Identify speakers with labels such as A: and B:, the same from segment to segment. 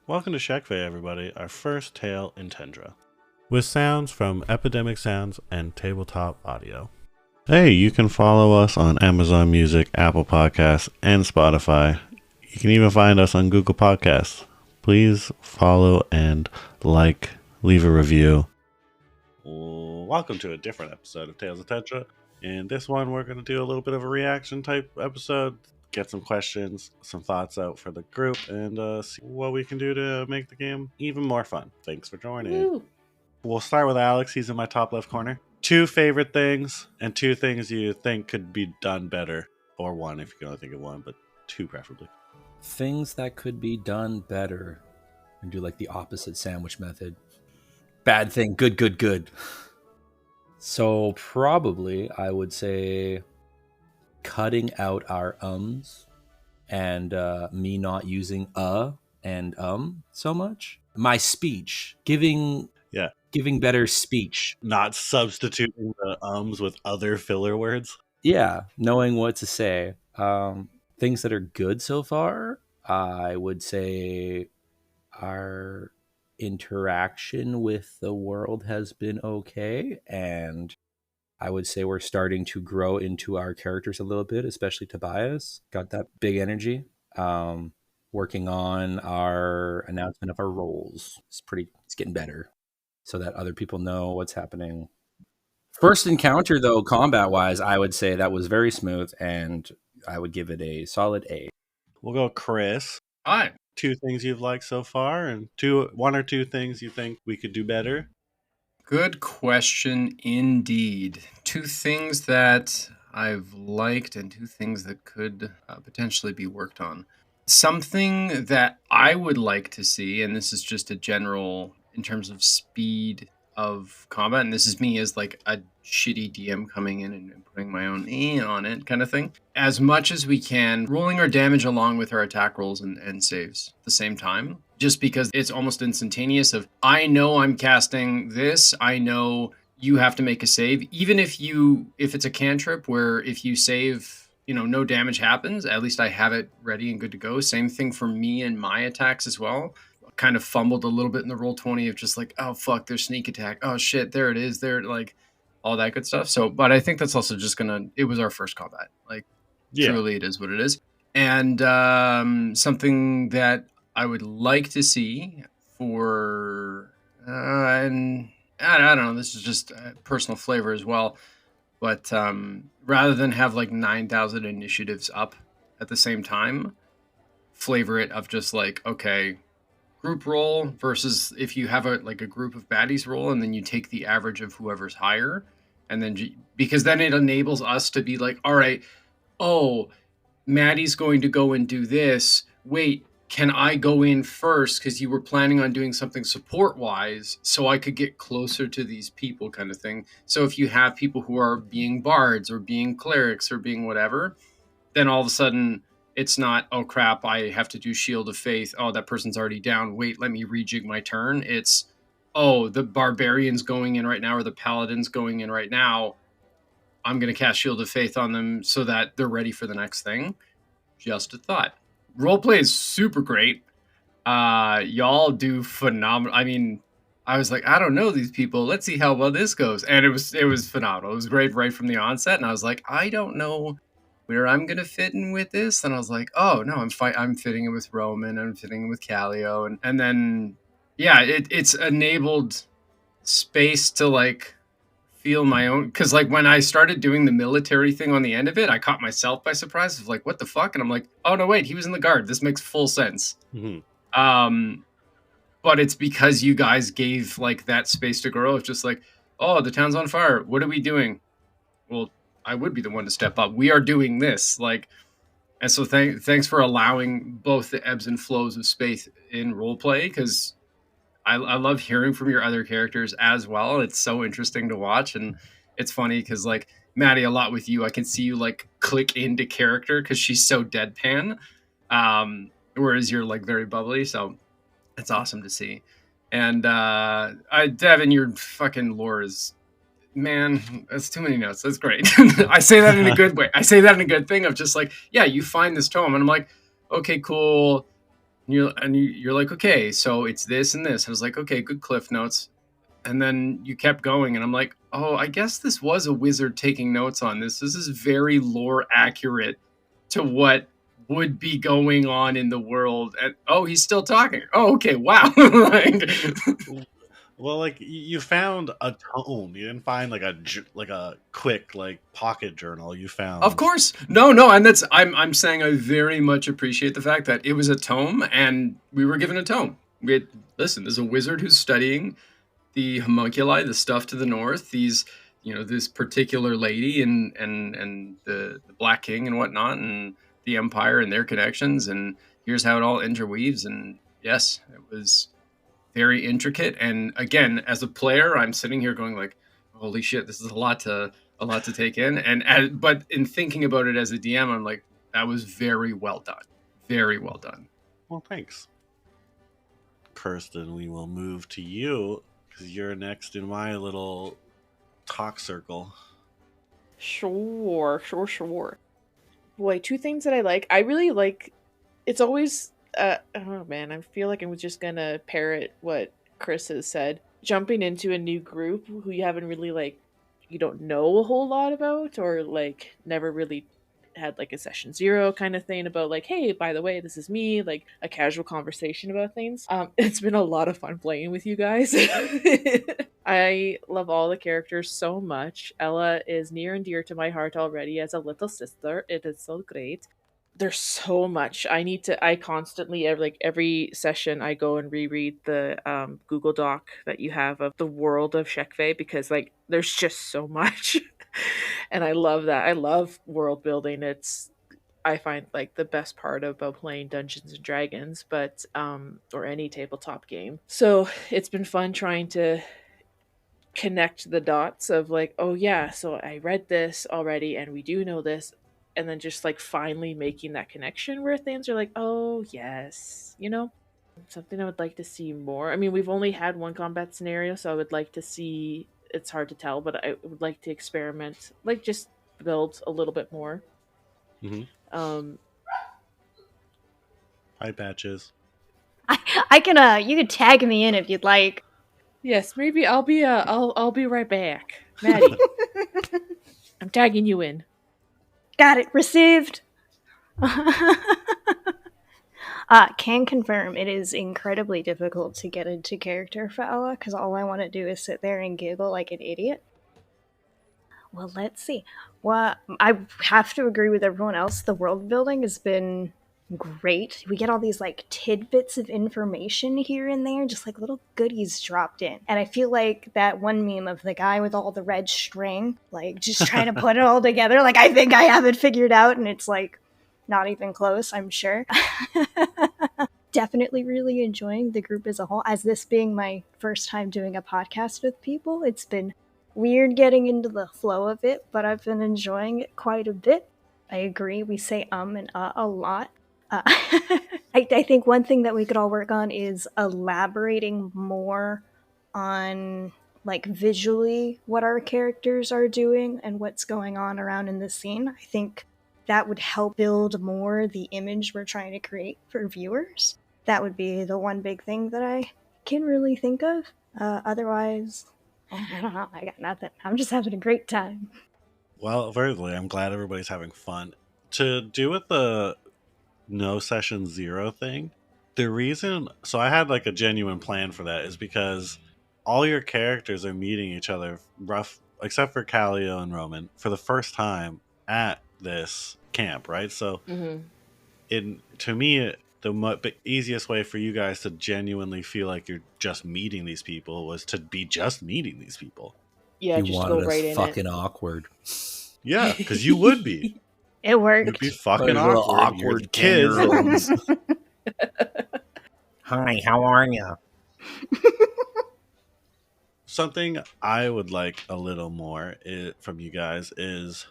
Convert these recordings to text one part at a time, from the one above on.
A: Welcome to Shekve, everybody, our first tale in Tendra, with sounds from Epidemic Sounds and Tabletop Audio. Hey, you can follow us on Amazon Music, Apple Podcasts, and Spotify. You can even find us on Google Podcasts. Please follow and leave a review. Welcome to a different episode of Tales of Tendra. In this one, we're going to do a little bit of a reaction type episode. Get some questions, some thoughts out for the group, and see what we can do to make the game even more fun. Thanks for joining. Woo. We'll start with Alex. He's in my top left corner. 2 favorite things and 2 things you think could be done better. Or 1 if you can only think of 1, but 2 preferably.
B: Things that could be done better. And do like the opposite sandwich method. Bad thing, good, good, good. So probably I would say cutting out our ums and me not using and so much. My speech, giving better speech.
A: Not substituting the ums with other filler words.
B: Yeah, knowing what to say. Things that are good so far, I would say our interaction with the world has been okay, and I would say we're starting to grow into our characters a little bit, especially Tobias. Got that big energy. Working on our announcement of our roles. It's getting better so that other people know what's happening. First encounter, though, combat-wise, I would say that was very smooth, and I would give it a solid A.
A: We'll go Chris.
C: Hi.
A: 2 things you've liked so far, and 1 or 2 things you think we could do better.
C: Good question indeed. 2 things that I've liked and 2 things that could potentially be worked on. Something that I would like to see, and this is just a general in terms of speed of combat, and this is me as like a shitty DM coming in and putting my own on it kind of thing. As much as we can, rolling our damage along with our attack rolls and saves at the same time, just because it's almost instantaneous of, I know I'm casting this, I know you have to make a save, even if it's a cantrip where if you save, no damage happens, at least I have it ready and good to go. Same thing for me and my attacks as well. Kind of fumbled a little bit in the roll 20 of just like, oh fuck, there's sneak attack, oh shit, there it is, there, like all that good stuff. So, but I think that's also just it was our first combat, like truly it is what it is. And something that I would like to see for and I don't know, this is just personal flavor as well, but rather than have like 9,000 initiatives up at the same time, flavor it of just like, okay, group roll versus if you have a group of baddies roll and then you take the average of whoever's higher, and then because then it enables us to be like, all right, oh, Maddie's going to go and do this, wait, can I go in first because you were planning on doing something support wise so I could get closer to these people kind of thing. So if you have people who are being bards or being clerics or being whatever, then all of a sudden it's not, oh crap, I have to do Shield of Faith. Oh, that person's already down. Wait, let me rejig my turn. It's, oh, the Barbarian's going in right now or the Paladin's going in right now. I'm going to cast Shield of Faith on them so that they're ready for the next thing. Just a thought. Roleplay is super great. Y'all do phenomenal. I mean, I was like, I don't know these people. Let's see how well this goes. And it was phenomenal. It was great right from the onset. And I was like, I don't know where I'm going to fit in with this. And I was like, oh, no, I'm fitting in with Roman. I'm fitting in with Callio. And then, yeah, it's enabled space to, like, feel my own. Because, like, when I started doing the military thing on the end of it, I caught myself by surprise. I was like, what the fuck? And I'm like, oh, no, wait, he was in the guard. This makes full sense. Mm-hmm. But it's because you guys gave, like, that space to grow. It's just like, oh, the town's on fire. What are we doing? Well, I would be the one to step up. We are doing this, like, and so thanks for allowing both the ebbs and flows of space in roleplay, because I love hearing from your other characters as well. It's so interesting to watch, and it's funny because, like, Maddie, a lot with you, I can see you like click into character because she's so deadpan, whereas you're like very bubbly. So it's awesome to see. And Devin, your fucking lore is, man, that's too many notes. That's great. I say that in a good way. I say that in a good thing of just like, yeah, you find this tome and I'm like, okay, cool. You're like, okay, so it's this and this. I was like, okay, good cliff notes. And then you kept going, and I'm like, oh, I guess this was a wizard taking notes on this. This is very lore accurate to what would be going on in the world. And oh, he's still talking. Oh, okay, wow. Like,
A: Well, like you found a tome. You didn't find like a quick like pocket journal. You
C: of
A: found.
C: course, no, and that's I'm saying I very much appreciate the fact that it was a tome, and we were given a tome. Listen, there's a wizard who's studying the homunculi, the stuff to the north, these, this particular lady and the Black King and whatnot, and the Empire and their connections, and here's how it all interweaves. And yes, it was very intricate. And again, as a player, I'm sitting here going like, holy shit, this is a lot to take in. But in thinking about it as a DM, I'm like, that was very well done. Very well done.
A: Well, thanks, Kirsten. We will move to you because you're next in my little talk circle.
D: Sure. Boy, two things that I like. I really like. It's always. Oh man, I feel like I'm just gonna parrot what Chris has said. Jumping into a new group who you haven't really you don't know a whole lot about, or like never really had like a session zero kind of thing about like, hey, by the way, this is me, like a casual conversation about things. It's been a lot of fun playing with you guys. I love all the characters so much. Ella is near and dear to my heart already as a little sister. It is so great. There's so much I constantly every session I go and reread the Google Doc that you have of the world of Shekve, because like there's just so much. And I love that. I love world building. I find like the best part about playing Dungeons and Dragons, but or any tabletop game. So it's been fun trying to connect the dots of like, oh yeah, so I read this already and we do know this, and then just like finally making that connection where things are like, oh yes, something I would like to see more. I mean, we've only had one combat scenario, so I would like to see, it's hard to tell, but I would like to experiment, like just build a little bit more.
A: Hi, Patches.
E: I can you can tag me in if you'd like.
D: Yes, maybe I'll be right back. Maddie. I'm tagging you in.
E: Got it. Received. Can confirm it is incredibly difficult to get into character for Ella, because all I want to do is sit there and giggle like an idiot. Well, let's see. Well, I have to agree with everyone else. The world building has been great. We get all these like tidbits of information here and there, just like little goodies dropped in. And I feel like that one meme of the guy with all the red string, like just trying to put it all together. Like, I think I have it figured out, and it's like not even close, I'm sure. Definitely really enjoying the group as a whole. As this being my first time doing a podcast with people, it's been weird getting into the flow of it, but I've been enjoying it quite a bit. I agree, we say and a lot. I think one thing that we could all work on is elaborating more on like visually what our characters are doing and what's going on around in the scene. I think that would help build more the image we're trying to create for viewers. That would be the one big thing that I can really think of. Otherwise, I don't know, I got nothing. I'm just having a great time.
A: Well, verbally, I'm glad everybody's having fun. To do with the no session zero thing, the reason, so I had like a genuine plan for that, is because all your characters are meeting each other except for Callio and Roman, for the first time at this camp, right? So to me, the easiest way for you guys to genuinely feel like you're just meeting these people was to be just meeting these people.
D: Yeah,
B: you
D: just
B: wanted
D: go right
B: us
D: in
B: fucking
D: it.
B: awkward.
A: Yeah, because you would be.
E: It worked.
A: You'd be fucking
B: Little
A: awkward. You're the kids.
B: Hi, how are you?
A: Something I would like a little more from you guys is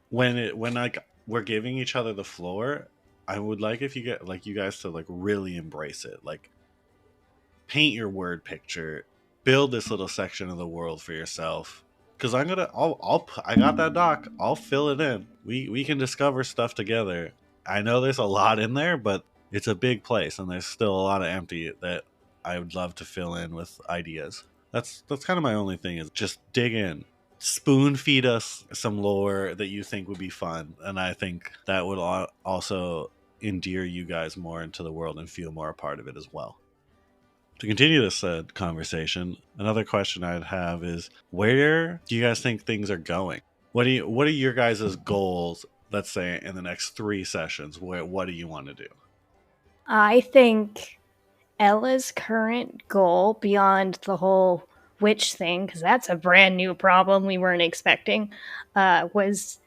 A: when like we're giving each other the floor, I would like if you get like you guys to like really embrace it, like paint your word picture, build this little section of the world for yourself. Because I got that doc. I'll fill it in. We can discover stuff together. I know there's a lot in there, but it's a big place and there's still a lot of empty that I would love to fill in with ideas. That's kind of my only thing, is just dig in, spoon feed us some lore that you think would be fun, and I think that would also endear you guys more into the world and feel more a part of it as well. To continue this conversation, another question I'd have is, where do you guys think things are going? What are your guys' goals, let's say, in the next 3 sessions? What do you want to do?
E: I think Ella's current goal, beyond the whole witch thing, because that's a brand new problem we weren't expecting, was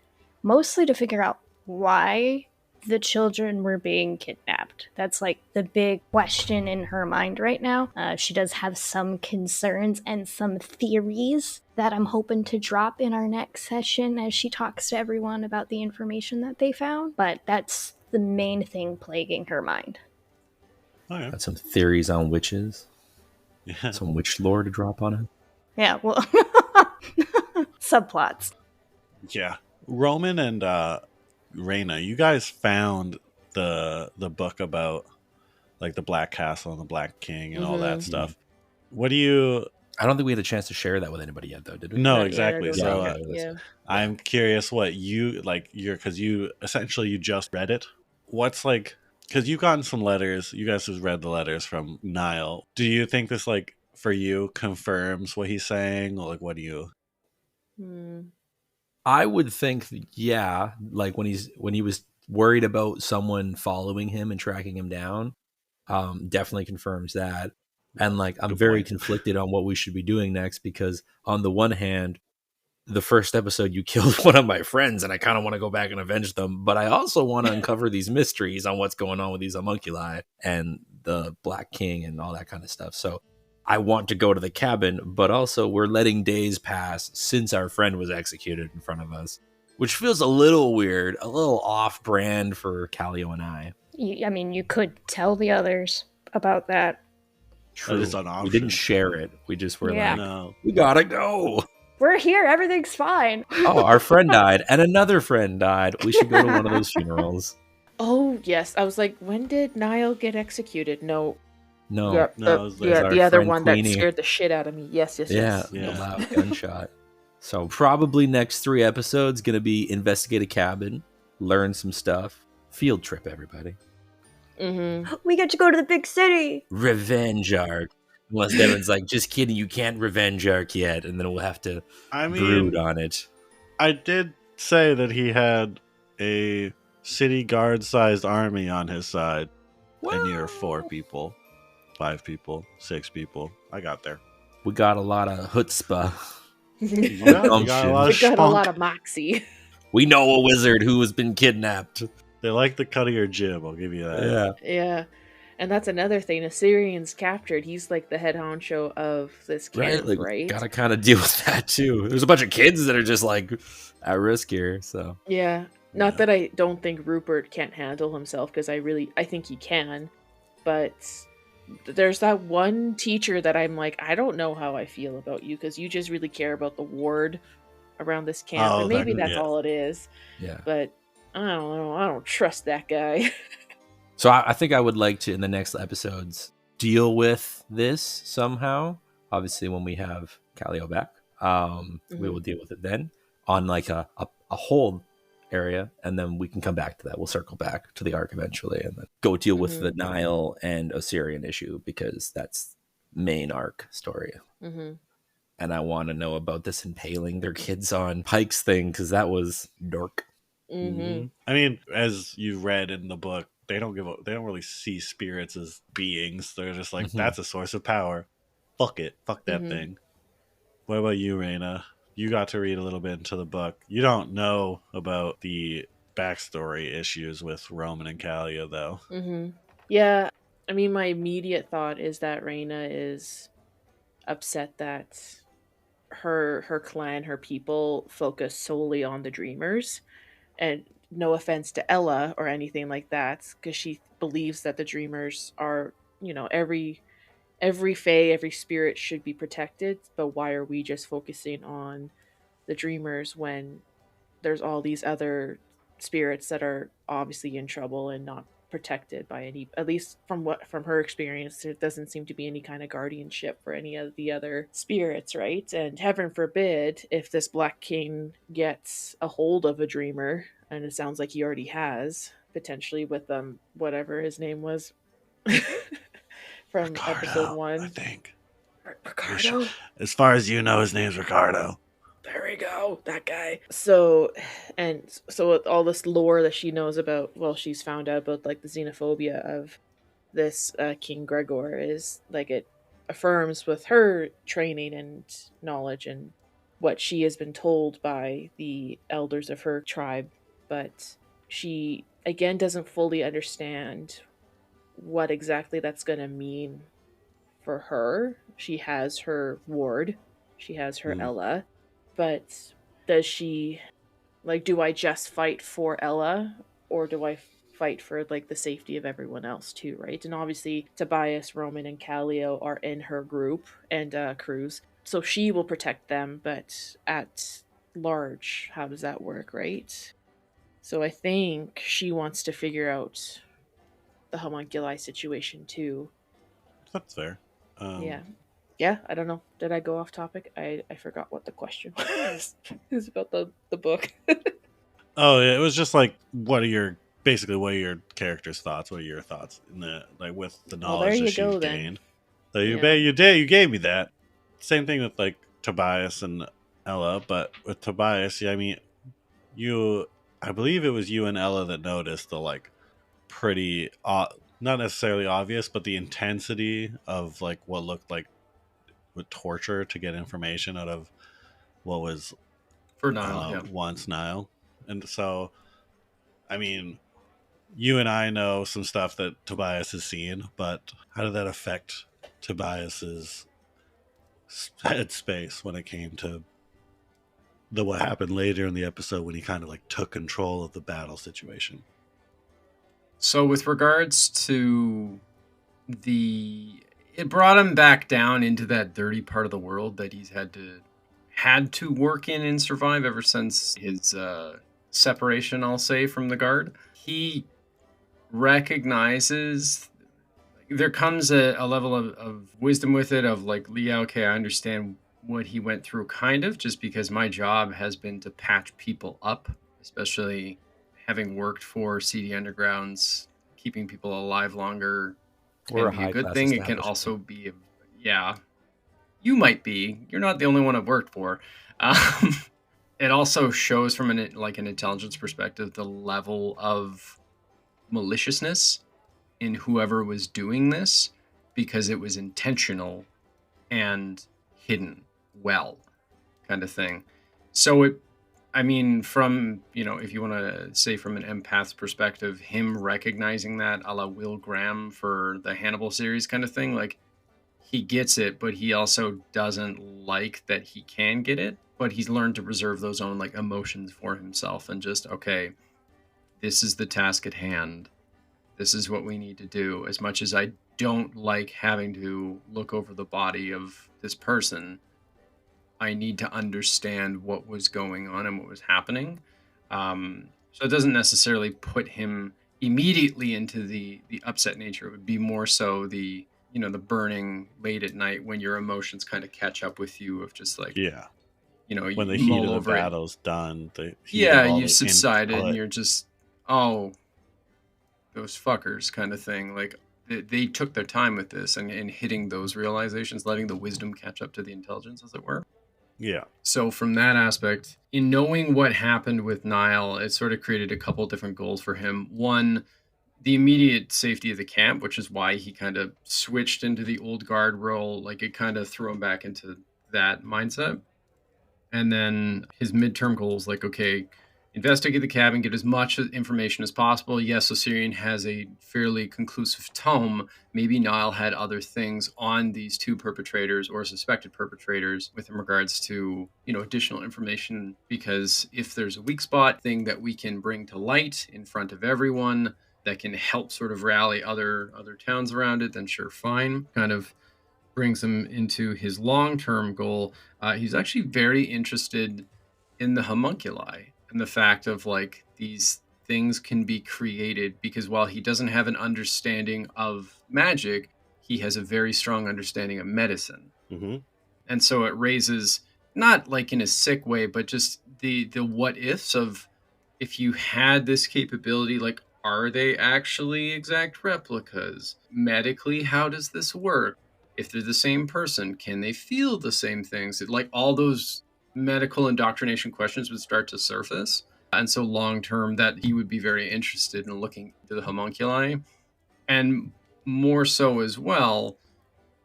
E: mostly to figure out why the children were being kidnapped. That's like the big question in her mind right now. She does have some concerns and some theories that I'm hoping to drop in our next session as she talks to everyone about the information that they found. But that's the main thing plaguing her mind.
A: Oh, yeah.
B: Got some theories on witches.
A: Yeah.
B: Some witch lore to drop on it.
E: Yeah, well, subplots.
A: Yeah. Roman and Reyna, you guys found the book about like the Black Castle and the Black King and all that stuff. What do you...
B: I don't think we had a chance to share that with anybody yet, though, did we?
A: No,
D: Not yet, I
A: exactly.
D: don't
A: So
D: think. Yeah.
A: I'm curious what you like, because you essentially you just read it. What's like, because you've gotten some letters, you guys have read the letters from Niall. Do you think this, like, for you confirms what he's saying? Or like, what do you...
B: I would think, yeah, like when he was worried about someone following him and tracking him down, definitely confirms that. And like, I'm
A: Good
B: very
A: point.
B: conflicted on what we should be doing next, because on the one hand, the first episode you killed one of my friends and I kind of want to go back and avenge them, but I also want to uncover these mysteries on what's going on with these homunculi and the Black King and all that kind of stuff. So I want to go to the cabin, but also we're letting days pass since our friend was executed in front of us, which feels a little weird, a little off-brand for Callio and I.
E: I mean, you could tell the others about that.
B: True.
A: It's an option.
B: We didn't share it. We just were
E: Yeah.
B: like,
A: No.
B: we gotta go.
E: We're here. Everything's fine.
B: Oh, our friend died and another friend died. We should go to one of those funerals.
D: Oh, yes. I was like, when did Niall get executed? No.
B: No.
D: Yeah,
A: No, it was
B: our
D: the other
B: friend
D: one
B: Queenie.
D: that scared the shit out of me. Yes.
B: Yeah,
A: Yeah.
B: the loud gunshot. So probably next 3 episodes going to be investigate a cabin, learn some stuff, field trip, everybody.
D: Mm-hmm.
E: We get to go to the big city.
B: Revenge arc. Unless Devin's like, just kidding, you can't revenge arc yet, and then we'll have to brood on it.
A: I did say that he had a city guard-sized army on his side, and you're 4 people, 5 people, 6 people. I got there.
B: We got a lot of chutzpah.
A: Yeah, we got a lot
D: We
A: of
D: got a lot
A: spunk.
D: of moxie.
B: We know a wizard who has been kidnapped.
A: They like the cut of your jib, I'll give you that.
B: Yeah.
D: Yeah. And that's another thing. Assyrian's captured. He's like the head honcho of this camp,
B: Right?
D: right?
B: Like, gotta kind of deal with that, too. There's a bunch of kids that are just, like, at risk here, so.
D: Yeah. Not that I don't think Rupert can't handle himself, because I think he can. But there's that one teacher that I'm like, I don't know how I feel about you, because you just really care about the ward around this camp.
A: Oh,
D: and maybe
A: that-
D: that's
A: yeah.
D: all it is.
B: Yeah.
D: But I don't know. I don't trust that guy.
B: So I think I would like to, in the next episodes, deal with this somehow. Obviously, when we have Callio back, we will deal with it then on like a whole area, and then we can come back to that. We'll circle back to the arc eventually, and then go deal with the Nile and Osirian issue, because that's main arc story.
D: Mm-hmm.
B: And I want to know about this impaling their kids on pikes thing, because that was dark.
D: Mm-hmm.
A: I mean, as you read in the book, they don't really see spirits as beings. They're just like, that's a source of power. Fuck it. Fuck that thing. What about you, Raina? You got to read a little bit into the book. You don't know about the backstory issues with Roman and Callio, though.
D: Mm-hmm. Yeah. I mean, my immediate thought is that Raina is upset that her clan, her people, focus solely on the Dreamers. And no offense to Ella or anything like that, because she believes that the Dreamers are, every fae, every spirit should be protected. But why are we just focusing on the Dreamers when there's all these other spirits that are obviously in trouble and not protected by any, at least from her experience, there doesn't seem to be any kind of guardianship for any of the other spirits, right? And heaven forbid if this Black King gets a hold of a dreamer, and it sounds like he already has, potentially with whatever his name was from episode
A: Ricardo,
D: 1.
A: I think.
D: Ricardo?
A: As far as you know, his name's Ricardo.
D: There we go, that guy. So with all this lore that she knows about, well, she's found out about like the xenophobia of this King Gregor, is like, it affirms with her training and knowledge and what she has been told by the elders of her tribe, but she again doesn't fully understand what exactly that's going to mean for her. She has her ward, she has her Ella, but does she, like, do I just fight for Ella, or do I fight for like the safety of everyone else too, right? And obviously Tobias, Roman, and Callio are in her group, and Cruz, so she will protect them, but at large, how does that work, right? So I think she wants to figure out the homunculi situation too.
A: That's fair.
D: Yeah, I don't know. Did I go off topic? I forgot what the question was. It was about the book.
A: Oh, it was just like, what are your character's thoughts? What are your thoughts in the, like, with the
D: Well, there
A: knowledge that
D: you
A: she's
D: go then.
A: gained? So
D: Yeah.
A: you gave me that. Same thing with like Tobias and Ella, but with Tobias, yeah, I mean, I believe it was you and Ella that noticed the like pretty not necessarily obvious, but the intensity of like what looked like with torture to get information out of what was
C: For Nile,
A: once Nile. And so, I mean, you and I know some stuff that Tobias has seen, but how did that affect Tobias's headspace when it came to what happened later in the episode when he kind of like took control of the battle situation?
C: So with regards to it brought him back down into that dirty part of the world that he's had to work in and survive ever since his separation, I'll say, from the guard. He recognizes there comes a level of wisdom with it, of like, yeah, okay, I understand what he went through, kind of, just because my job has been to patch people up, especially having worked for CD Underground's, keeping people alive longer
B: We're
C: can
B: a
C: be a good
B: high-class
C: thing. It can
B: establishment.
C: also be, yeah, you might be. You're not the only one I've worked for. It also shows from an intelligence perspective the level of maliciousness in whoever was doing this, because it was intentional and hidden well, kind of thing. So from, if you want to say from an empath's perspective, him recognizing that, a la Will Graham for the Hannibal series kind of thing, like, he gets it, but he also doesn't like that he can get it, but he's learned to preserve those own like emotions for himself and just, okay, this is the task at hand. This is what we need to do. As much as I don't like having to look over the body of this person, I need to understand what was going on and what was happening. So it doesn't necessarily put him immediately into the upset nature. It would be more so the burning late at night when your emotions kind of catch up with you, of just like,
A: Yeah. When the
C: you
A: heat
C: mull
A: of the
C: over it.
A: battle's done, the heat
C: Yeah,
A: of all
C: you've
A: the
C: subsided and
A: input.
C: you're just, oh, those fuckers kind of thing. Like, they took their time with this and hitting those realizations, letting the wisdom catch up to the intelligence, as it were.
A: Yeah.
C: So from that aspect, in knowing what happened with Nile, it sort of created a couple different goals for him. One, the immediate safety of the camp, which is why he kind of switched into the old guard role. Like, it kind of threw him back into that mindset. And then his midterm goals, like, okay, investigate the cabin, get as much information as possible. Yes, Osirian has a fairly conclusive tome. Maybe Nile had other things on these two perpetrators or suspected perpetrators with regards to, additional information, because if there's a weak spot thing that we can bring to light in front of everyone that can help sort of rally other towns around it, then sure, fine. Kind of brings him into his long-term goal. He's actually very interested in the homunculi and the fact of like these things can be created, because while he doesn't have an understanding of magic, he has a very strong understanding of medicine.
A: Mm-hmm.
C: And so it raises, not like in a sick way, but just the what ifs of, if you had this capability, like, are they actually exact replicas? Medically, how does this work? If they're the same person, can they feel the same things? Like, all those medical indoctrination questions would start to surface. And so long term, that he would be very interested in looking into the homunculi. And more so as well,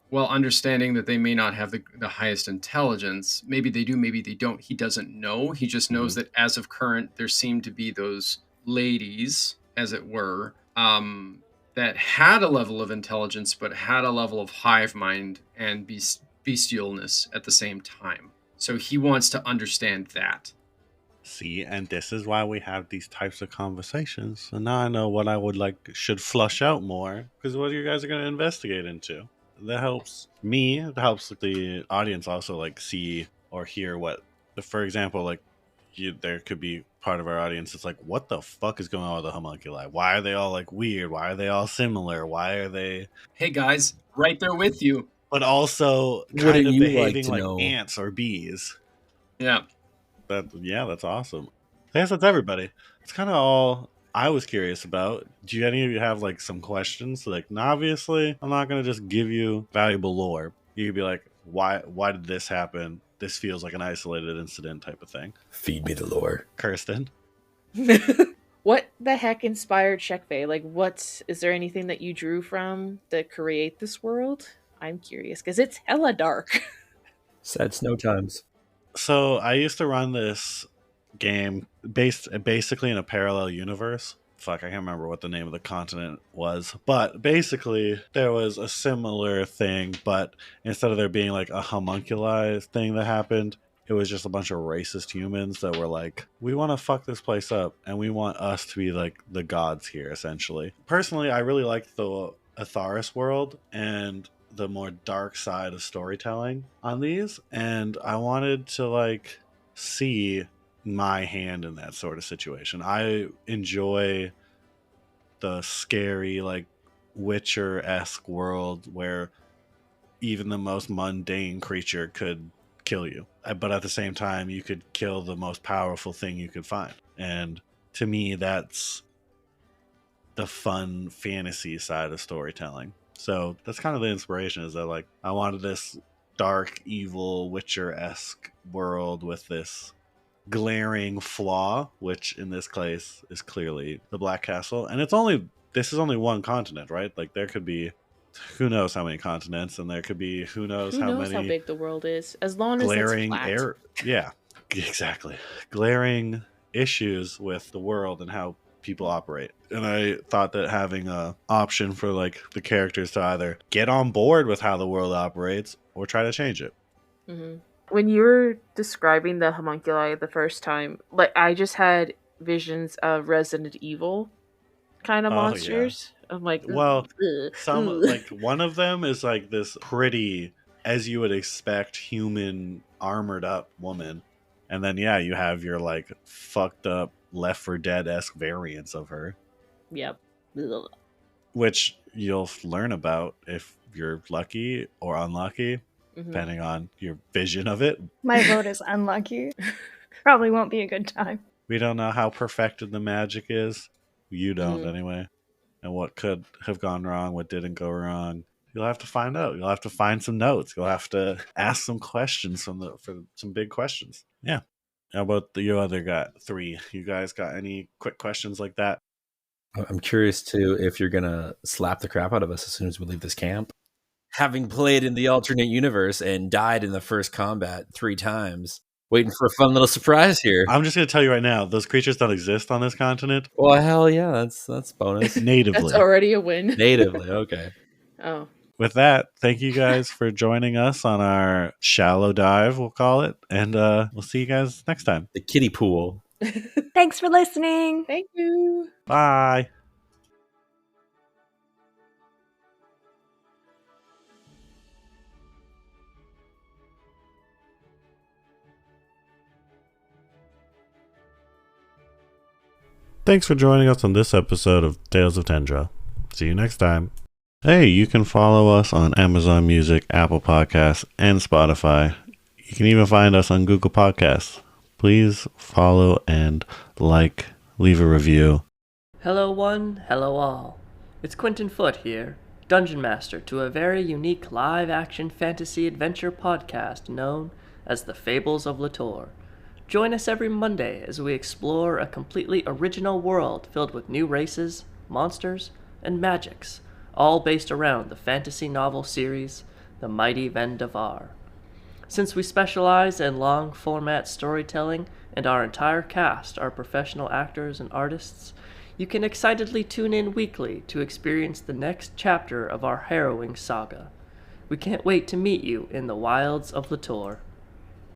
C: while understanding that they may not have the highest intelligence. Maybe they do, maybe they don't. He doesn't know. He just knows that as of current, there seem to be those ladies, as it were, that had a level of intelligence, but had a level of hive mind and bestialness at the same time. So he wants to understand that.
A: See, and this is why we have these types of conversations. So now I know what I would like should flush out more, because what you guys are going to investigate into. That helps me. It helps the audience also like see or hear what, for example, like there could be part of our audience that's like, what the fuck is going on with the homunculi? Why are they all like weird? Why are they all similar? Why are they?
C: Hey guys, right there with you.
A: But also
B: Wouldn't
A: kind of
B: you like
A: behaving
B: to
A: like
B: know?
A: ants or bees.
C: Yeah.
A: That's awesome. I guess that's everybody. It's kind of all I was curious about. Do any of you have like some questions? Like, obviously, I'm not gonna just give you valuable lore. You could be like, why did this happen? This feels like an isolated incident type of thing.
B: Feed me the lore.
A: Kirsten,
D: What the heck inspired Shekve? Like, is there anything that you drew from to create this world? I'm curious because it's hella dark.
B: Sad snow times.
A: so I used to run this game based basically in a parallel universe. Fuck, I can't remember what the name of the continent was, but basically there was a similar thing, but instead of there being like a homunculi thing that happened, it was just a bunch of racist humans that were like, we want to fuck this place up and we want us to be like the gods here, essentially. Personally, I really liked the Atharis world and the more dark side of storytelling on these, and I wanted to like see my hand in that sort of situation. I enjoy the scary, like Witcher-esque world where even the most mundane creature could kill you, but at the same time you could kill the most powerful thing you could find. And to me, that's the fun fantasy side of storytelling. So that's kind of the inspiration, is that like I wanted this dark, evil, Witcher-esque world with this glaring flaw, which in this case is clearly the Black Castle. And this is only one continent, right? Like there could be who knows how many continents, and there could be who knows how many
D: big the world is, as long as it's
A: glaring
D: flat.
A: yeah, exactly, glaring issues with the world and how people operate. And I thought that having a option for like the characters to either get on board with how the world operates or try to change it.
D: Mm-hmm. When you were describing the homunculi the first time, like I just had visions of Resident Evil kind of monsters. Yeah. I'm like,
A: well, like one of them is like this pretty, as you would expect, human armored up woman, and then yeah, you have your like fucked up Left 4 Dead-esque variants of her.
D: Yep.
A: Which you'll learn about if you're lucky or unlucky, depending on your vision of it.
E: My vote is unlucky. Probably won't be a good time.
A: We don't know how perfected the magic is. You don't, anyway. And what could have gone wrong, what didn't go wrong. You'll have to find out. You'll have to find some notes. You'll have to ask some questions for some big questions. Yeah. How about your other guy, 3? You guys got any quick questions like that?
B: I'm curious too if you're gonna slap the crap out of us as soon as we leave this camp. Having played in the alternate universe and died in the first combat 3 times, waiting for a fun little surprise here.
A: I'm just gonna tell you right now, those creatures don't exist on this continent.
B: Well, hell yeah, that's bonus.
A: Natively.
D: That's already a win.
B: Natively, okay.
D: Oh.
A: With that, thank you guys for joining us on our shallow dive, we'll call it. And we'll see you guys next time.
B: The kiddie pool.
E: Thanks for listening.
D: Thank you.
A: Bye. thanks for joining us on this episode of Tales of Tendra. See you next time. Hey, you can follow us on Amazon Music, Apple Podcasts, and Spotify. You can even find us on Google Podcasts. Please follow and leave a review.
F: Hello one, hello all. It's Quentin Foote here, Dungeon Master to a very unique live-action fantasy adventure podcast known as The Fables of Latour. Join us every Monday as we explore a completely original world filled with new races, monsters, and magics, all based around the fantasy novel series, The Mighty Vendavar. Since we specialize in long-format storytelling and our entire cast are professional actors and artists, you can excitedly tune in weekly to experience the next chapter of our harrowing saga. We can't wait to meet you in the wilds of Latour.